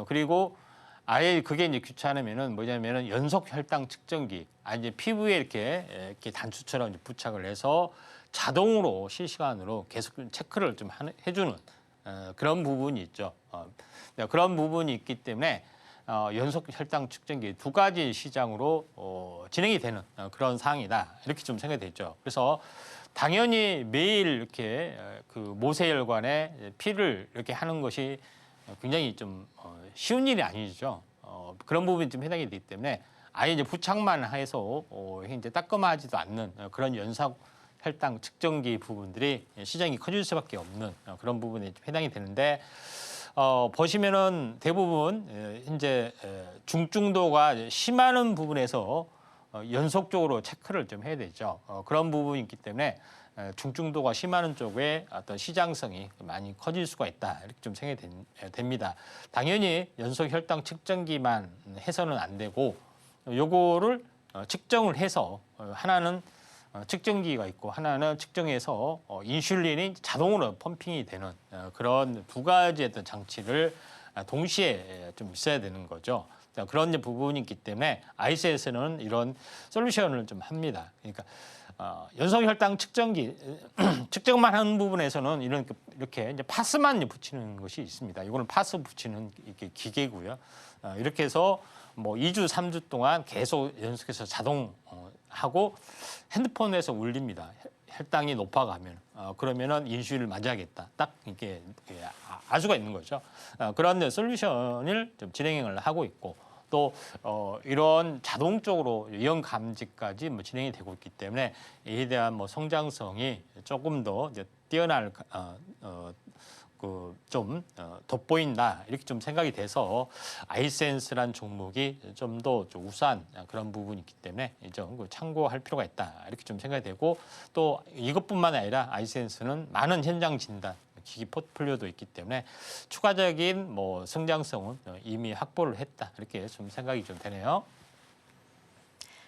[SPEAKER 3] 그리고 아예 그게 이제 귀찮으면은 뭐냐면은 연속 혈당 측정기, 이제 피부에 이렇게 단추처럼 이제 부착을 해서 자동으로 실시간으로 계속 체크를 좀 해주는 그런 부분이 있죠. 그런 부분이 있기 때문에 연속 혈당 측정기 두 가지 시장으로 진행이 되는 그런 상황이다 이렇게 좀 생각이 되죠. 그래서 당연히 매일 이렇게 그 모세혈관에 피를 이렇게 하는 것이 굉장히 좀 쉬운 일이 아니죠. 그런 부분이 좀 해당이 되기 때문에 아예 이제 부착만 해서 이제 따끔하지도 않는 그런 연속 혈당 측정기 부분들이 시장이 커질 수밖에 없는 그런 부분이 좀 해당이 되는데 보시면은 대부분 현재 중증도가 심한 부분에서 연속적으로 체크를 좀 해야 되죠. 그런 부분이 있기 때문에 중증도가 심한 쪽에 어떤 시장성이 많이 커질 수가 있다 이렇게 좀 생각이 됩니다. 당연히 연속 혈당 측정기만 해서는 안 되고 요거를 측정을 해서 하나는 측정기가 있고 하나는 측정해서 인슐린이 자동으로 펌핑이 되는 그런 두 가지의 어떤 장치를 동시에 좀 있어야 되는 거죠. 그런 부분이 있기 때문에 아이센스는 이런 솔루션을 좀 합니다. 그러니까 연속 혈당 측정기 측정만 하는 부분에서는 이렇게 이제 파스만 붙이는 것이 있습니다. 이거는 파스 붙이는 이게 기계고요. 이렇게 해서 뭐 2주, 3주 동안 계속 연속해서 자동 하고 핸드폰에서 울립니다. 혈당이 높아가면 그러면은 인슐린을 맞아야겠다. 딱 이게 아주가 있는 거죠. 그런 솔루션을 좀 진행을 하고 있고 또 이런 자동적으로 유형 감지까지 진행이 되고 있기 때문에 이에 대한 성장성이 조금 더 이제 뛰어날 좀 돋보인다 이렇게 좀 생각이 돼서 아이센스란 종목이 좀 더 우수한 그런 부분이 있기 때문에 좀 참고할 필요가 있다 이렇게 좀 생각이 되고 또 이것뿐만 아니라 아이센스는 많은 현장 진단 기기 포트폴리오도 있기 때문에 추가적인 성장성은 이미 확보를 했다 이렇게 좀 생각이 좀 되네요.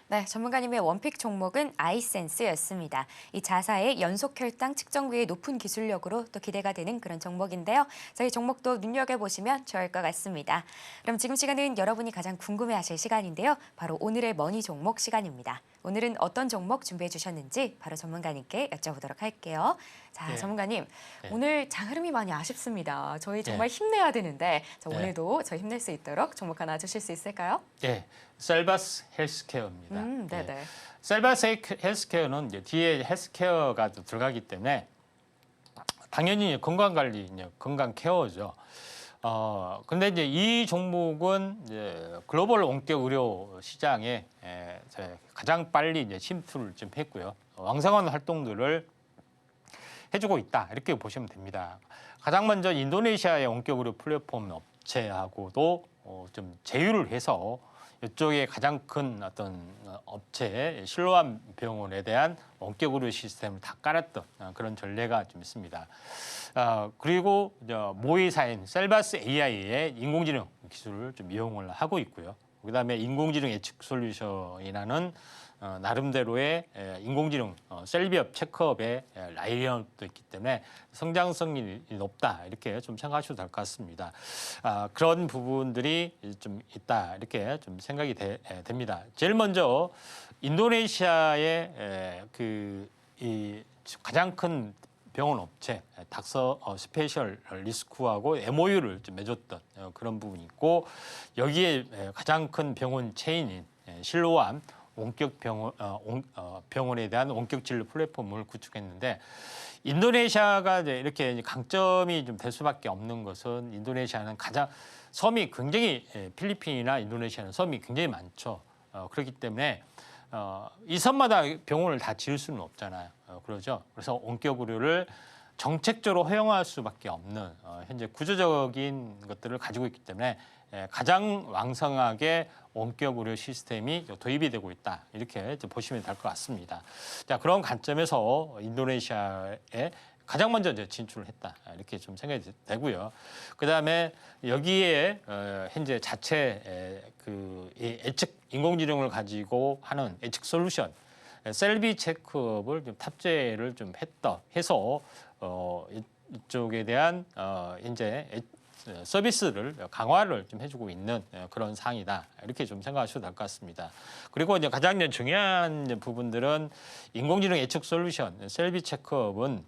[SPEAKER 2] 네, 전문가님의 원픽 종목은 아이센스였습니다. 이 자사의 연속 혈당 측정기의 높은 기술력으로 또 기대가 되는 그런 종목인데요. 저희 종목도 눈여겨보시면 좋을 것 같습니다. 그럼 지금 시간은 여러분이 가장 궁금해하실 시간인데요. 바로 오늘의 머니 종목 시간입니다. 오늘은 어떤 종목 준비해 주셨는지 바로 전문가님께 여쭤보도록 할게요. 자,
[SPEAKER 3] 네.
[SPEAKER 2] 전문가님,
[SPEAKER 3] 네.
[SPEAKER 2] 오늘 장 흐름이 많이 아쉽습니다. 저희 정말 힘내야 되는데 자,
[SPEAKER 3] 네.
[SPEAKER 2] 오늘도 저희 힘낼 수 있도록 종목 하나 주실 수 있을까요?
[SPEAKER 3] 네, 셀바스 헬스케어입니다.
[SPEAKER 2] 네네.
[SPEAKER 3] 셀바스 헬스케어는 이제 뒤에 헬스케어가 들어가기 때문에 당연히 건강 관리, 건강 케어죠. 근데 이제 이 종목은 이제 글로벌 원격 의료 시장에 가장 빨리 이제 침투를 좀 했고요. 왕성한 활동들을 해주고 있다 이렇게 보시면 됩니다. 가장 먼저 인도네시아의 원격 의료 플랫폼 업체하고도 좀 제휴를 해서 이쪽에 가장 큰 어떤 업체 실로암 병원에 대한 원격 의료 시스템을 다 깔았던 그런 전례가 좀 있습니다. 그리고 모의사인 셀바스 AI의 인공지능 기술을 좀 이용을 하고 있고요. 그다음에 인공지능 예측 솔루션이라는 나름대로의 인공지능 셀비업 체크업의 라인업도 있기 때문에 성장성이 높다 이렇게 좀 생각하셔도 될 것 같습니다. 그런 부분들이 좀 있다 이렇게 좀 생각이 됩니다. 제일 먼저 인도네시아의 이 가장 큰 병원 업체 닥터 스페셜 리스크하고 MOU를 좀 맺었던 그런 부분이 있고 여기에 가장 큰 병원 체인인 실로암 원격 병원에 대한 원격 진료 플랫폼을 구축했는데 인도네시아가 이렇게 강점이 좀 될 수밖에 없는 것은 인도네시아는 가장 섬이 굉장히 필리핀이나 인도네시아는 섬이 굉장히 많죠. 그렇기 때문에 이 섬마다 병원을 다 지을 수는 없잖아요. 그러죠. 그래서 원격 의료를 정책적으로 허용할 수밖에 없는 현재 구조적인 것들을 가지고 있기 때문에 가장 왕성하게 원격 의료 시스템이 도입이 되고 있다 이렇게 보시면 될 것 같습니다. 자, 그런 관점에서 인도네시아에 가장 먼저 진출을 했다 이렇게 좀 생각이 되고요. 그다음에 여기에 현재 자체 예측 인공지능을 가지고 하는 예측 솔루션 셀비 체크업을 좀 탑재를 좀 해서 이쪽에 대한 현재 서비스를 강화를 좀 해주고 있는 그런 상황이다 이렇게 좀 생각하셔도 될 것 같습니다. 그리고 이제 가장 중요한 부분들은 인공지능 예측 솔루션 셀비 체크업은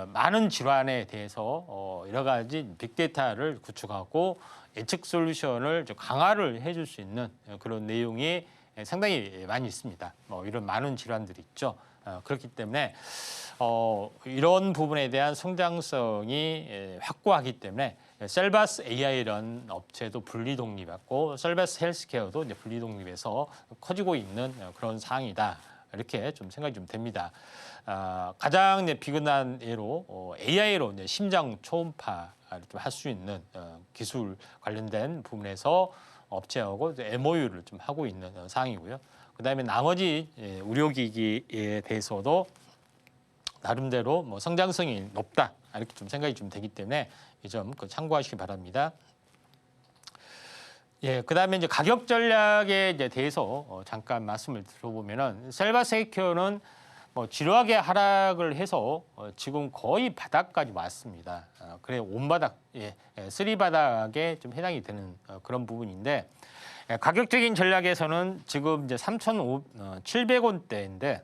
[SPEAKER 3] 많은 질환에 대해서 여러 가지 빅데이터를 구축하고 예측 솔루션을 좀 강화를 해줄 수 있는 그런 내용이 상당히 많이 있습니다. 이런 많은 질환들이 있죠. 그렇기 때문에 이런 부분에 대한 성장성이 확고하기 때문에 셀바스 AI라는 업체도 분리 독립했고 셀바스 헬스케어도 이제 분리 독립해서 커지고 있는 그런 상황이다. 이렇게 좀 생각이 좀 됩니다. 가장 비근한 예로 AI로 이제 심장 초음파를 좀 할 수 있는 기술 관련된 부분에서 업체하고 MOU를 좀 하고 있는 상황이고요. 그다음에 나머지 의료기기에 대해서도 나름대로 성장성이 높다 이렇게 좀 생각이 좀 되기 때문에 이 점 참고하시기 바랍니다. 예, 그다음에 이제 가격 전략에 대해서 잠깐 말씀을 들어보면은 셀바스 헬스케어는 지루하게 하락을 해서 지금 거의 바닥까지 왔습니다. 그래 온바닥, 쓰리바닥에 좀 해당이 되는 그런 부분인데 가격적인 전략에서는 지금 이제 3,700원대인데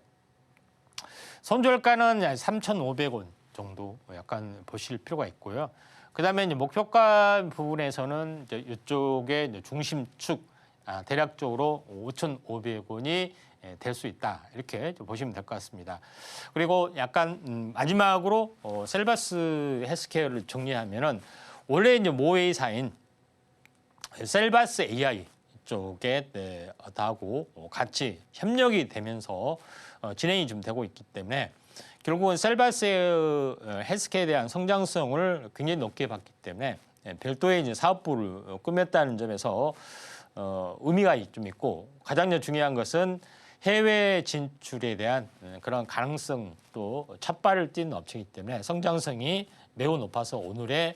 [SPEAKER 3] 손절가는 3,500원 정도 약간 보실 필요가 있고요. 그다음에 이제 목표가 부분에서는 이제 이쪽에 이제 중심축 대략적으로 5,500원이 될 수 있다 이렇게 좀 보시면 될 것 같습니다. 그리고 약간 마지막으로 셀바스 헬스케어를 정리하면은 원래 이제 모회사인 셀바스 AI 쪽에 하고 같이 협력이 되면서 진행이 좀 되고 있기 때문에 결국은 셀바스 헬스케어에 대한 성장성을 굉장히 높게 봤기 때문에 별도의 이제 사업부를 꾸몄다는 점에서 의미가 좀 있고 가장 중요한 것은 해외 진출에 대한 그런 가능성 또 첫발을 띈 업체이기 때문에 성장성이 매우 높아서 오늘의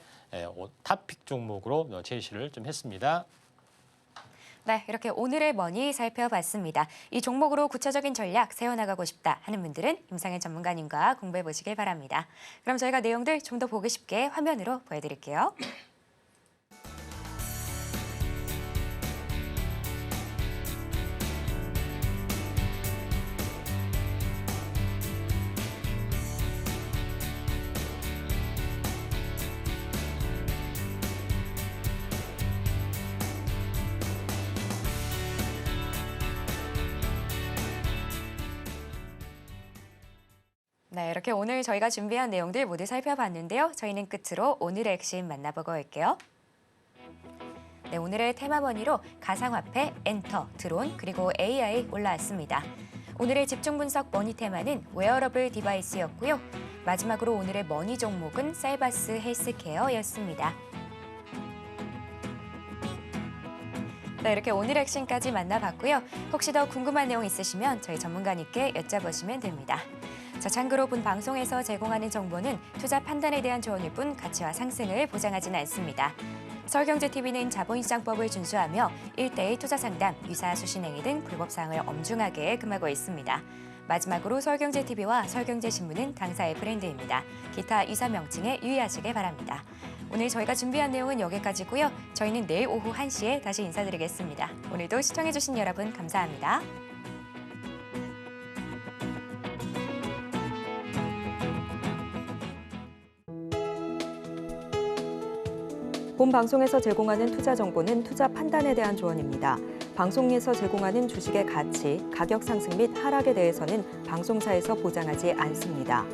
[SPEAKER 3] 탑픽 종목으로 제시를 좀 했습니다.
[SPEAKER 2] 네, 이렇게 오늘의 머니 살펴봤습니다. 이 종목으로 구체적인 전략 세워나가고 싶다 하는 분들은 임상현 전문가님과 공부해 보시길 바랍니다. 그럼 저희가 내용들 좀 더 보기 쉽게 화면으로 보여드릴게요. 네, 이렇게 오늘 저희가 준비한 내용들 모두 살펴봤는데요. 저희는 끝으로 오늘의 핵심 만나보고 올게요. 네, 오늘의 테마 머니로 가상화폐, 엔터, 드론, 그리고 AI 올라왔습니다. 오늘의 집중 분석 머니 테마는 웨어러블 디바이스였고요. 마지막으로 오늘의 머니 종목은 셀바스 헬스케어였습니다. 네, 이렇게 오늘 핵심까지 만나봤고요. 혹시 더 궁금한 내용 있으시면 저희 전문가님께 여쭤보시면 됩니다. 자, 참고로 본 방송에서 제공하는 정보는 투자 판단에 대한 조언일 뿐 가치와 상승을 보장하지는 않습니다. 서울경제TV는 자본시장법을 준수하며 1:1 투자 상담, 유사 수신행위 등 불법 사항을 엄중하게 금하고 있습니다. 마지막으로 서울경제TV와 서울경제신문은 당사의 브랜드입니다. 기타 이사 명칭에 유의하시길 바랍니다. 오늘 저희가 준비한 내용은 여기까지고요. 저희는 내일 오후 1시에 다시 인사드리겠습니다. 오늘도 시청해주신 여러분 감사합니다.
[SPEAKER 1] 본 방송에서 제공하는 투자 정보는 투자 판단에 대한 조언입니다. 방송에서 제공하는 주식의 가치, 가격 상승 및 하락에 대해서는 방송사에서 보장하지 않습니다.